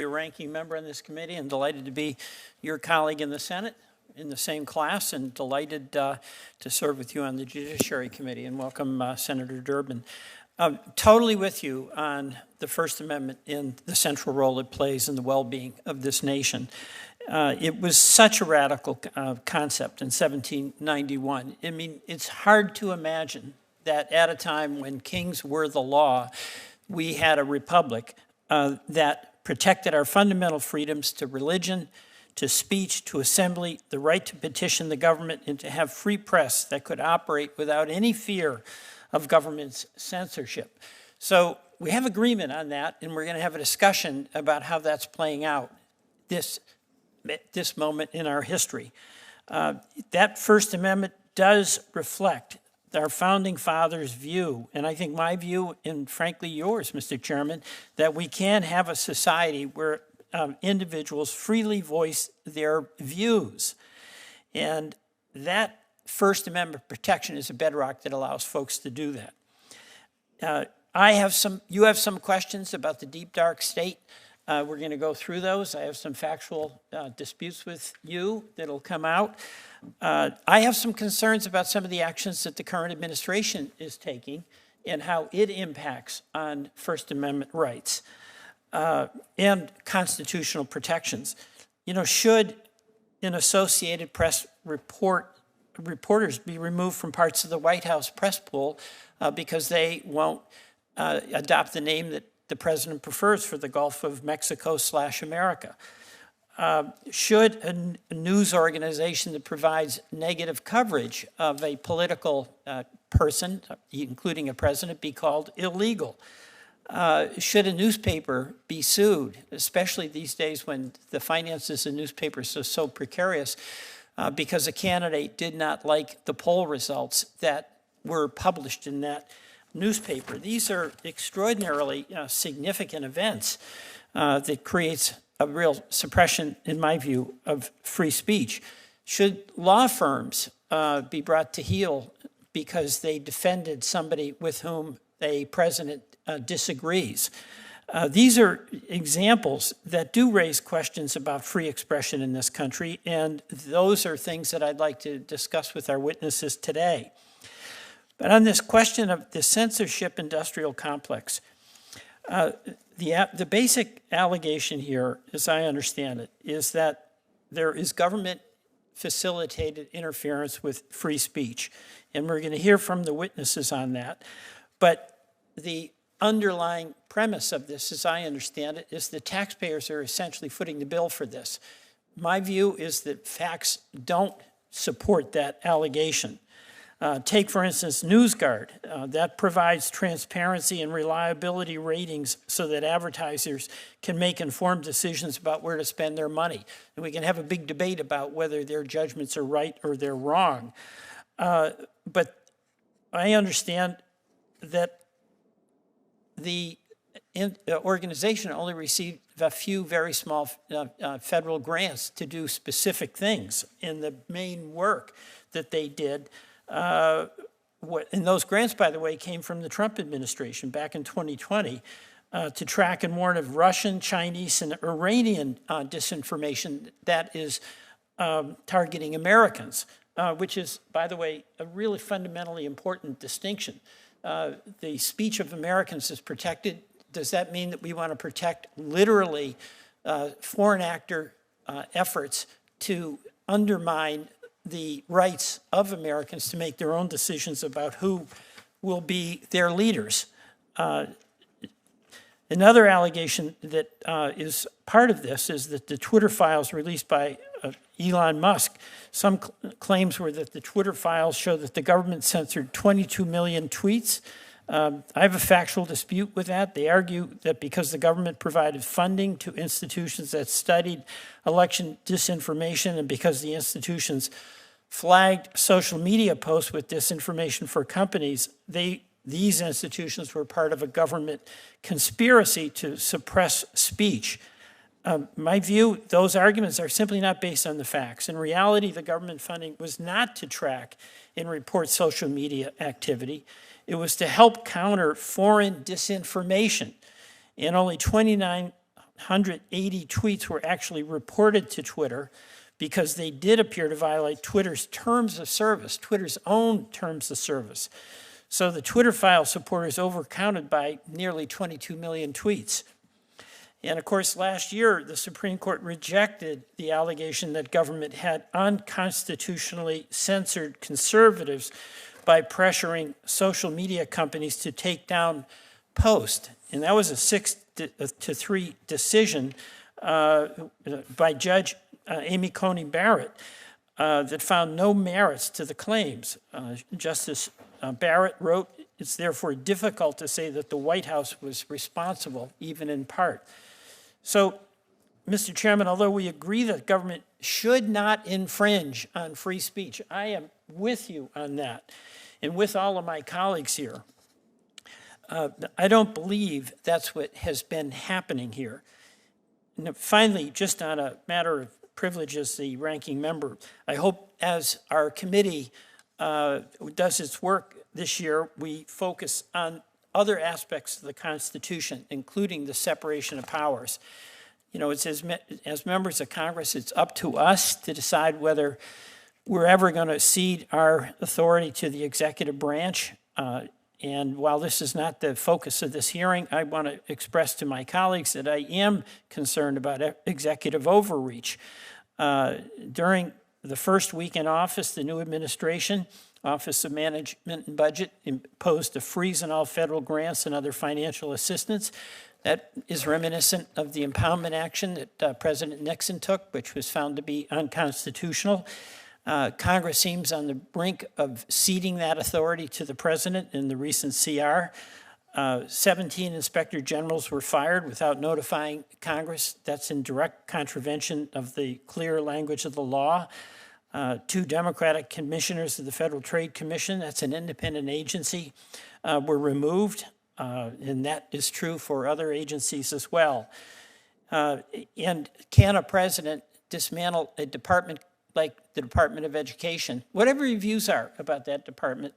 Your ranking member on this committee and delighted to be your colleague in the Senate in the same class, and delighted to serve with you on the Judiciary Committee. And welcome, Senator Durbin. Totally with you on the First Amendment and the central role it plays in the well-being of this nation. It was such a radical concept in 1791. I mean, it's hard to imagine that at a time when kings were the law, we had a republic that protected our fundamental freedoms to religion, to speech, to assembly, the right to petition the government, and to have free press that could operate without any fear of government's censorship. So we have agreement on that, and we're going to have a discussion about how that's playing out this moment in our history. That First Amendment does reflect our founding fathers' view, and I think my view, and frankly yours, Mr. Chairman, that we can have a society where individuals freely voice their views. And that First Amendment protection is a bedrock that allows folks to do that. You have some questions about the deep, dark state. We're going to go through those. I have some factual disputes with you that'll come out. I have some concerns about some of the actions that the current administration is taking and how it impacts on First Amendment rights and constitutional protections. You know, should an Associated Press reporters be removed from parts of the White House press pool because they won't adopt the name that the president prefers for the Gulf of Mexico/America? Should a news organization that provides negative coverage of a political person, including a president, be called illegal? Should a newspaper be sued, especially these days when the finances of newspapers are so precarious, because a candidate did not like the poll results that were published in that newspaper? These are extraordinarily significant events that creates a real suppression, in my view, of free speech. Should law firms be brought to heel because they defended somebody with whom a president disagrees? These are examples that do raise questions about free expression in this country, and those are things that I'd like to discuss with our witnesses today. But on this question of the censorship industrial complex, the basic allegation here, as I understand it, is that there is government-facilitated interference with free speech. And we're going to hear from the witnesses on that. But the underlying premise of this, as I understand it, is the taxpayers are essentially footing the bill for this. My view is that facts don't support that allegation. Take, for instance, NewsGuard. That provides transparency and reliability ratings so that advertisers can make informed decisions about where to spend their money. And we can have a big debate about whether their judgments are right or they're wrong. But I understand that the organization only received a few very small federal grants to do specific things. And the main work that they did, and those grants, by the way, came from the Trump administration back in 2020 to track and warn of Russian, Chinese, and Iranian disinformation that is targeting Americans, which is, by the way, a really fundamentally important distinction. The speech of Americans is protected. Does that mean that we want to protect literally foreign actor efforts to undermine the rights of Americans to make their own decisions about who will be their leaders? Another allegation that is part of this is that the Twitter files released by Elon Musk, some claims were that the Twitter files show that the government censored 22 million tweets. I have a factual dispute with that. They argue that because the government provided funding to institutions that studied election disinformation, and because the institutions flagged social media posts with disinformation for companies, these institutions were part of a government conspiracy to suppress speech. My view, those arguments are simply not based on the facts. In reality, the government funding was not to track and report social media activity. It was to help counter foreign disinformation. And only 29 180 tweets were actually reported to Twitter because they did appear to violate Twitter's terms of service, Twitter's own terms of service. So the Twitter file supporters overcounted by nearly 22 million tweets. And of course, last year, the Supreme Court rejected the allegation that government had unconstitutionally censored conservatives by pressuring social media companies to take down posts. And that was a 6-3 decision by Judge Amy Coney Barrett that found no merits to the claims. Justice Barrett wrote, "It's therefore difficult to say that the White House was responsible, even in part." So, Mr. Chairman, although we agree that government should not infringe on free speech, I am with you on that, and with all of my colleagues here. I don't believe that's what has been happening here. And finally, just on a matter of privilege as the ranking member, I hope as our committee does its work this year, we focus on other aspects of the Constitution, including the separation of powers. You know, it says, as members of Congress, it's up to us to decide whether we're ever going to cede our authority to the executive branch. And while this is not the focus of this hearing, I want to express to my colleagues that I am concerned about executive overreach. During the first week in office, the new administration, Office of Management and Budget, imposed a freeze on all federal grants and other financial assistance. That is reminiscent of the impoundment action that President Nixon took, which was found to be unconstitutional. Congress seems on the brink of ceding that authority to the president in the recent CR. 17 inspector generals were fired without notifying Congress. That's in direct contravention of the clear language of the law. 2 Democratic commissioners of the Federal Trade Commission, that's an independent agency, were removed, and that is true for other agencies as well. And can a president dismantle a department like the Department of Education, whatever your views are about that department,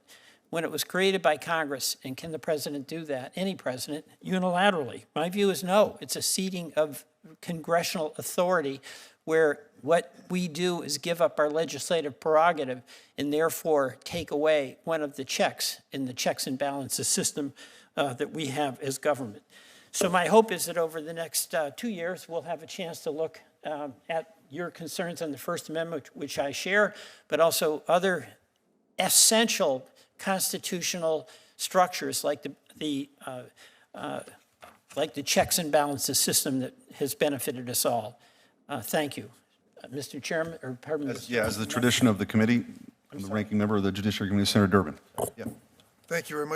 when it was created by Congress, and can the president do that, any president, unilaterally? My view is no. It's a ceding of congressional authority where what we do is give up our legislative prerogative and therefore take away one of the checks in the checks and balances system that we have as government. So my hope is that over the next 2 years, we'll have a chance to look at your concerns on the First Amendment, which I share, but also other essential constitutional structures like the checks and balances system that has benefited us all. Thank you. Mr. Chairman, or pardon me. As the tradition of the committee, I'm the ranking member of the Judiciary Committee, Senator Durbin. Thank you very much.